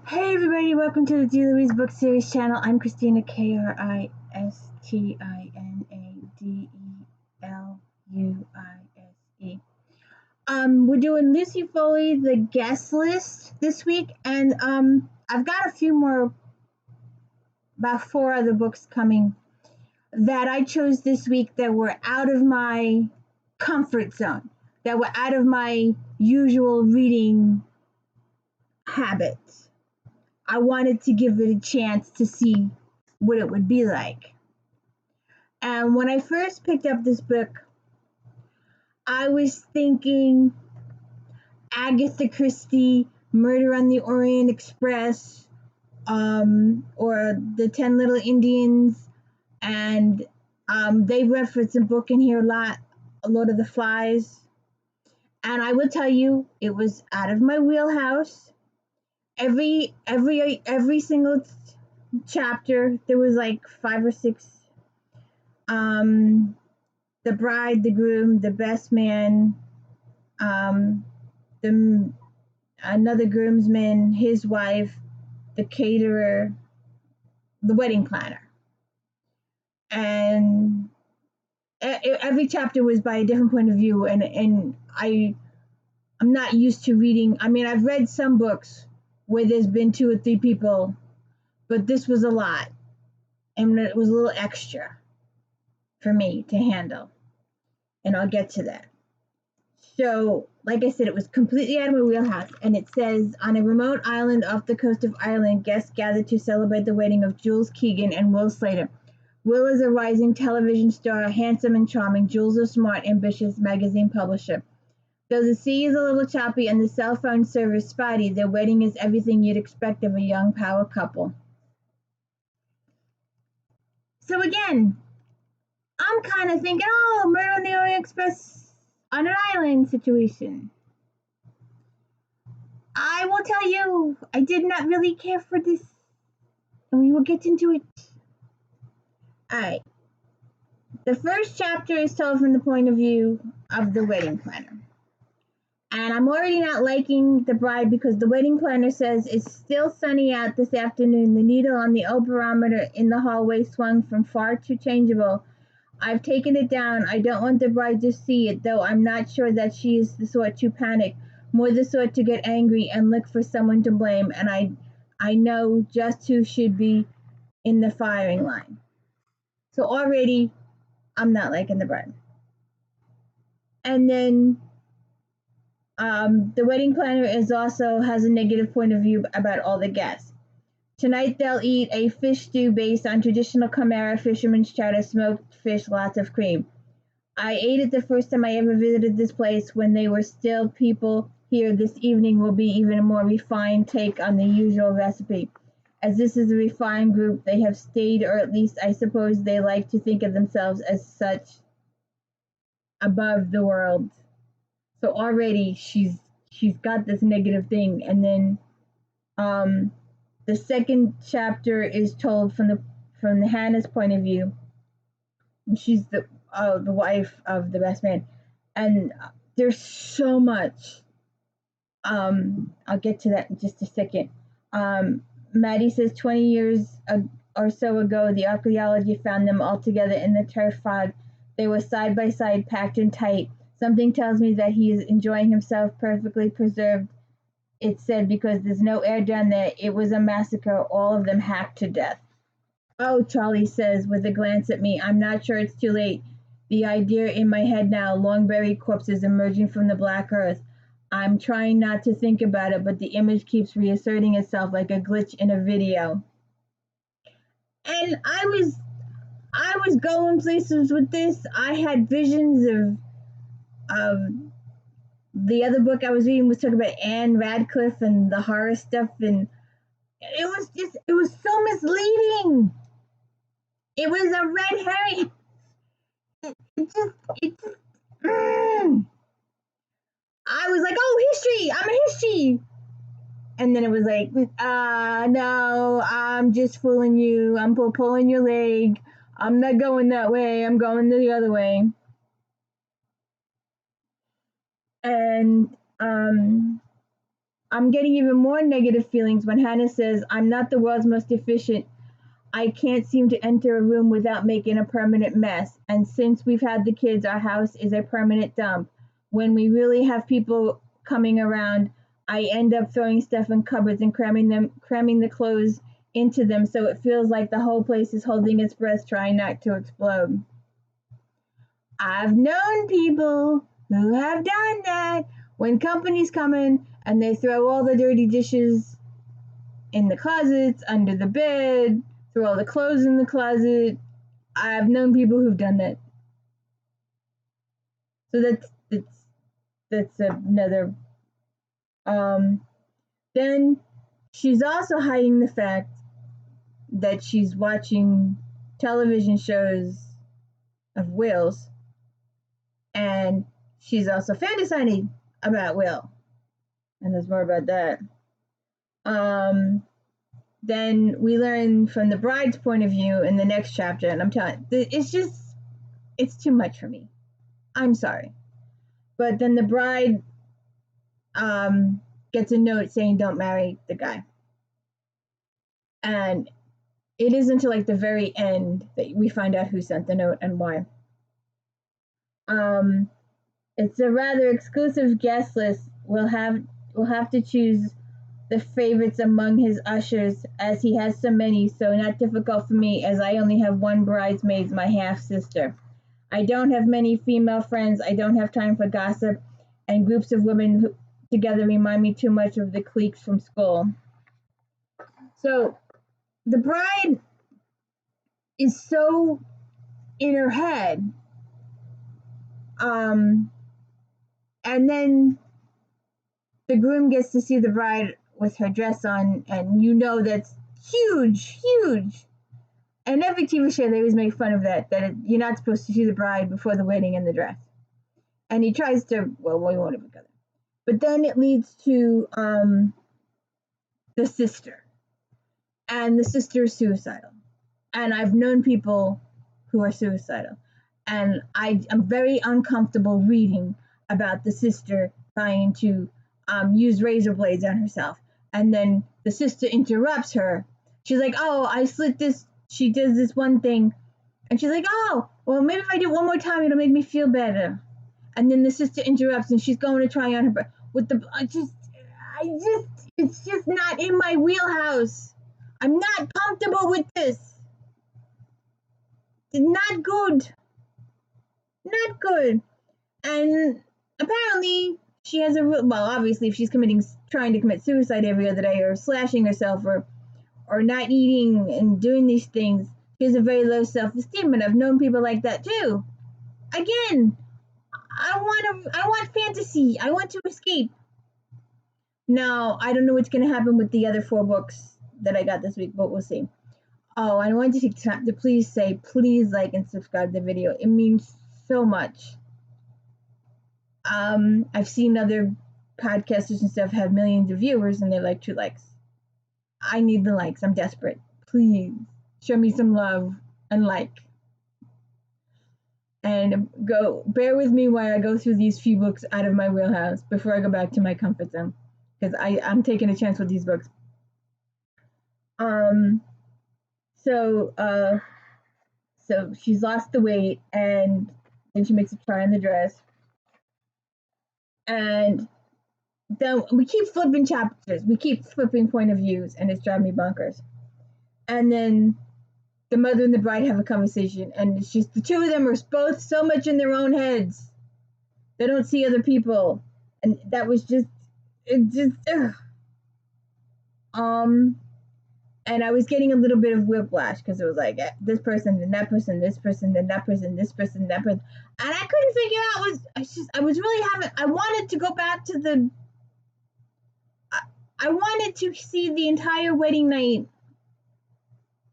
Hey everybody, welcome to the Deluise Book Series channel. I'm Christina, Kristina. We're doing Lucy Foley, the guest list this week, and I've got a few more, about 4 other books coming that I chose this week that were out of my comfort zone, that were out of my usual reading habits. I wanted to give it a chance to see what it would be like. And when I first picked up this book, I was thinking Agatha Christie, Murder on the Orient Express, or The 10 Little Indians, and they reference a book in here a lot, Lord of the Flies. And I will tell you, it was out of my wheelhouse. Every single chapter, there was like 5 or 6. The bride, the groom, the best man, another groomsman, his wife, the caterer, the wedding planner, and every chapter was by a different point of view. And I'm not used to reading. I mean, I've read some books where there's been 2 or 3 people, but this was a lot, and it was a little extra for me to handle, and I'll get to that. So, like I said, it was completely out of my wheelhouse, and it says, on a remote island off the coast of Ireland, guests gathered to celebrate the wedding of Jules Keegan and Will Slater. Will is a rising television star, handsome and charming. Jules a smart, ambitious magazine publisher. Though the sea is a little choppy and the cell phone service spotty, their wedding is everything you'd expect of a young power couple. So again, I'm kind of thinking, oh, Murder on the Orient Express on an island situation. I will tell you, I did not really care for this, and we will get into it. Alright. The first chapter is told from the point of view of the wedding planner. And I'm already not liking the bride because the wedding planner says it's still sunny out this afternoon. The needle on the odometer in the hallway swung from far to changeable. I've taken it down. I don't want the bride to see it, though I'm not sure that she is the sort to panic, more the sort to get angry and look for someone to blame, and I know just who should be in the firing line. So already, I'm not liking the bride. And then the wedding planner has a negative point of view about all the guests. Tonight they'll eat a fish stew based on traditional Camara fisherman's chowder, smoked fish, lots of cream. I ate it the first time I ever visited this place when they were still people here. This evening will be even a more refined take on the usual recipe. As this is a refined group, they have stayed, or at least I suppose they like to think of themselves as such, above the world. So already she's got this negative thing. And then the second chapter is told from the Hannah's point of view. She's the wife of the best man, and there's so much. I'll get to that in just a second. Maddie says 20 years or so ago, the archaeology found them all together in the turf fog. They were side by side, packed and tight. Something tells me that he is enjoying himself, perfectly preserved, it said, because there's no air down there. It was a massacre, all of them hacked to death. Oh, Charlie says with a glance at me, I'm not sure it's too late. The idea in my head now, long buried corpses emerging from the black earth. I'm trying not to think about it, but the image keeps reasserting itself like a glitch in a video. And I was going places with this. I had visions of the other book I was reading was talking about Anne Radcliffe and the horror stuff, and it was so misleading. It was a red herring. I was like, oh, history, I'm a history. And then it was like, no, I'm just fooling you. I'm pulling your leg. I'm not going that way. I'm going the other way. And I'm getting even more negative feelings when Hannah says, I'm not the world's most efficient. I can't seem to enter a room without making a permanent mess. And since we've had the kids, our house is a permanent dump. When we really have people coming around, I end up throwing stuff in cupboards and cramming the clothes into them so it feels like the whole place is holding its breath trying not to explode. I've known people who have done that when companies come in and they throw all the dirty dishes in the closets, under the bed, throw all the clothes in the closet. I've known people who've done that. So that's another. Then she's also hiding the fact that she's watching television shows of Will's, and she's also fantasizing about Will. And there's more about that. Then we learn from the bride's point of view in the next chapter, and I'm telling you, it's too much for me. I'm sorry. But then the bride gets a note saying don't marry the guy. And it isn't until like the very end that we find out who sent the note and why. It's a rather exclusive guest list. We'll have to choose the favorites among his ushers, as he has so many, so not difficult for me, as I only have one bridesmaid, my half-sister. I don't have many female friends, I don't have time for gossip, and groups of women together remind me too much of the cliques from school. So, the bride is so in her head, and then the groom gets to see the bride with her dress on, and you know that's huge. And every TV show, they always make fun of that you're not supposed to see the bride before the wedding in the dress. And he tries to, well, we won't even go there. But then it leads to the sister. And the sister is suicidal. And I've known people who are suicidal. And I'm very uncomfortable reading about the sister trying to use razor blades on herself. And then the sister interrupts her. She's like, oh, I slit this. She does this one thing. And she's like, oh, well, maybe if I do it one more time, it'll make me feel better. And then the sister interrupts and she's going to try on her with the, it's just not in my wheelhouse. I'm not comfortable with this. It's not good. Not good. And apparently she has obviously if she's trying to commit suicide every other day or slashing herself or not eating and doing these things, she has a very low self-esteem, and I've known people like that too. Again, I want fantasy. I want to escape. Now, I don't know what's going to happen with the other 4 books that I got this week, but we'll see. Oh, I wanted to take time to please like and subscribe to the video. It means so much. I've seen other podcasters and stuff have millions of viewers and they're like 2 likes. I need the likes. I'm desperate. Please show me some love and like. And bear with me while I go through these few books out of my wheelhouse before I go back to my comfort zone, because I'm taking a chance with these books. So she's lost the weight, and then she makes a try on the dress, and then we keep flipping chapters, we keep flipping point of views, and it's driving me bonkers. And then the mother and the bride have a conversation, and it's just the 2 of them are both so much in their own heads. They don't see other people, and that was ugh. And I was getting a little bit of whiplash because it was like this person, then that person, this person, then that person, this person, that person, and I couldn't figure out. I was really having. I wanted to go back to the. I wanted to see the entire wedding night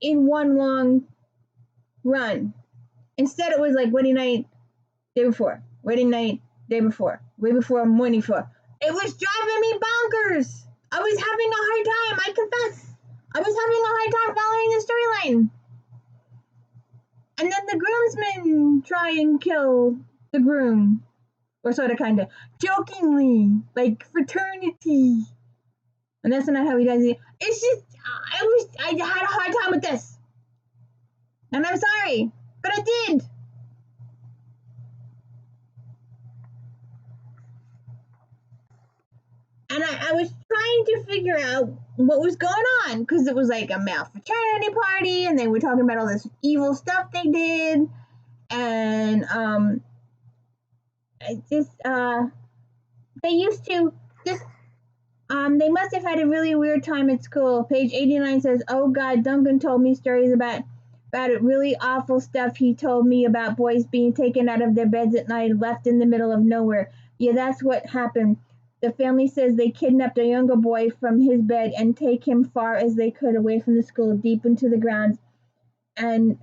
in one long run. Instead, it was like wedding night, day before, wedding night, day before, way before, morning before. It was driving me bonkers. I was having a hard time. I confess. I was having a hard time following the storyline. And then the groomsmen try and kill the groom. Or sort of kind of jokingly, like fraternity. And that's not how he does it. It's just, I had a hard time with this. And I'm sorry, but I did. And I was trying to figure out what was going on, because it was like a male fraternity party, and they were talking about all this evil stuff they did. And it just, they used to just, they must have had a really weird time at school. Page 89 says, "Oh God, Duncan told me stories about it, really awful stuff. He told me about boys being taken out of their beds at night, left in the middle of nowhere. Yeah, that's what happened. The family says they kidnapped a younger boy from his bed and take him far as they could away from the school, deep into the grounds. And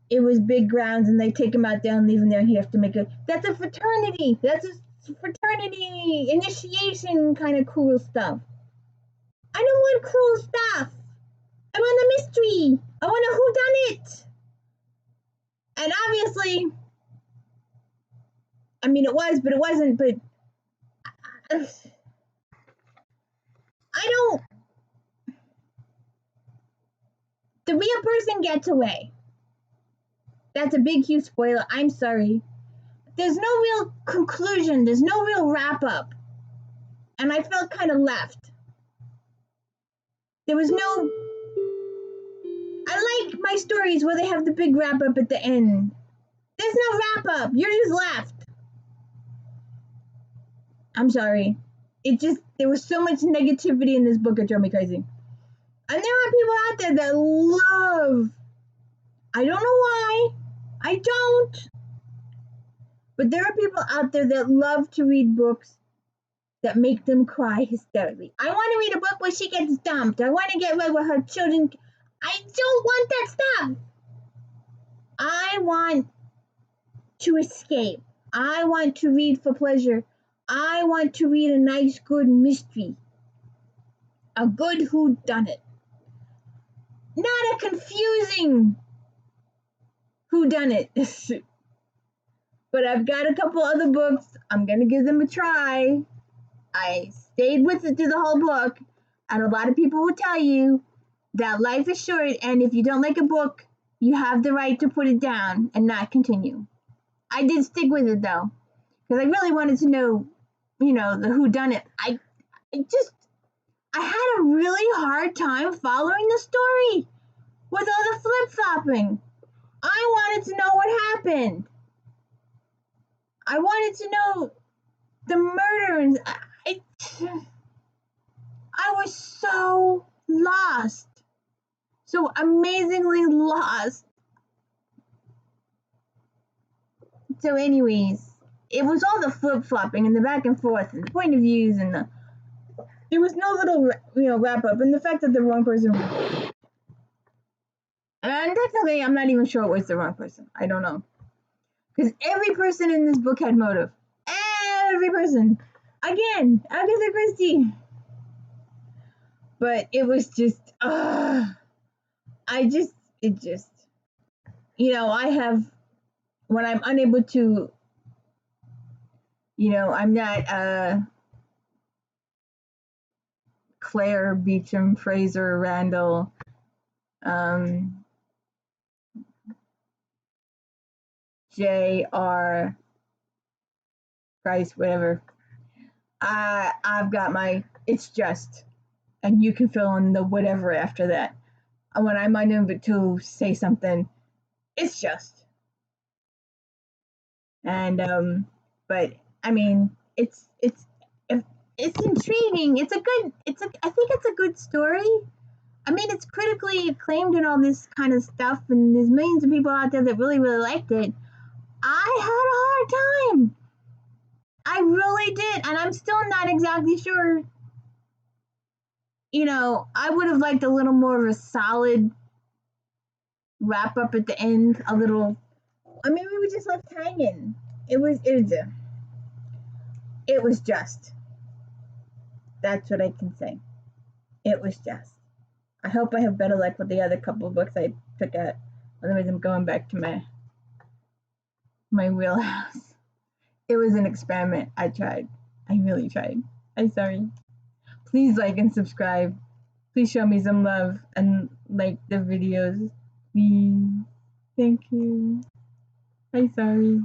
it was big grounds, and they take him out there and leave him there. And he has to make a, that's a fraternity. That's a fraternity initiation kind of cool stuff. I don't want cool stuff. I want a mystery. I want a whodunit." And obviously, I mean, it was, but it wasn't. But I don't. The real person gets away. That's a big, huge spoiler. I'm sorry. There's no real conclusion. There's no real wrap up. And I felt kind of left. There was no. I like my stories where they have the big wrap up at the end. There's no wrap up. You're just left. I'm sorry. There was so much negativity in this book, it drove me crazy. And there are people out there that love. I don't know why. I don't. But there are people out there that love to read books that make them cry hysterically. I want to read a book where she gets dumped. I want to get rid of her children. I don't want that stuff. I want to escape. I want to read for pleasure. I want to read a nice, good mystery. A good whodunit. Not a confusing whodunit. But I've got a couple other books. I'm going to give them a try. I stayed with it through the whole book. And a lot of people will tell you that life is short, and if you don't like a book, you have the right to put it down and not continue. I did stick with it, though, because I really wanted to know, the whodunit. I had a really hard time following the story with all the flip-flopping. I wanted to know what happened. I wanted to know the murder, and I was so lost. So amazingly lost. So anyways, it was all the flip-flopping and the back and forth and the point of views, and there was no little wrap-up, and the fact that the wrong person, and technically I'm not even sure it was the wrong person. I don't know. Because every person in this book had motive. Every person. Again, Agatha Christie. But it was just, I have, when I'm unable to, I'm not Claire, Beecham, Fraser, Randall, J.R. Price, whatever. I've got my, it's just, and you can fill in the whatever after that. And when I'm unable to say something, it's just. And but I mean, it's intriguing. I think it's a good story. I mean, it's critically acclaimed and all this kind of stuff, and there's millions of people out there that really, really liked it. I had a hard time. I really did, and I'm still not exactly sure. I would have liked a little more of a solid wrap up at the end. A little. I mean, we were just left hanging. It was just. That's what I can say. It was just. I hope I have better luck with the other couple of books I took out. Otherwise, I'm going back to my wheelhouse. It was an experiment. I tried. I really tried. I'm sorry. Please like and subscribe. Please show me some love and like the videos. Please. Thank you. I'm sorry.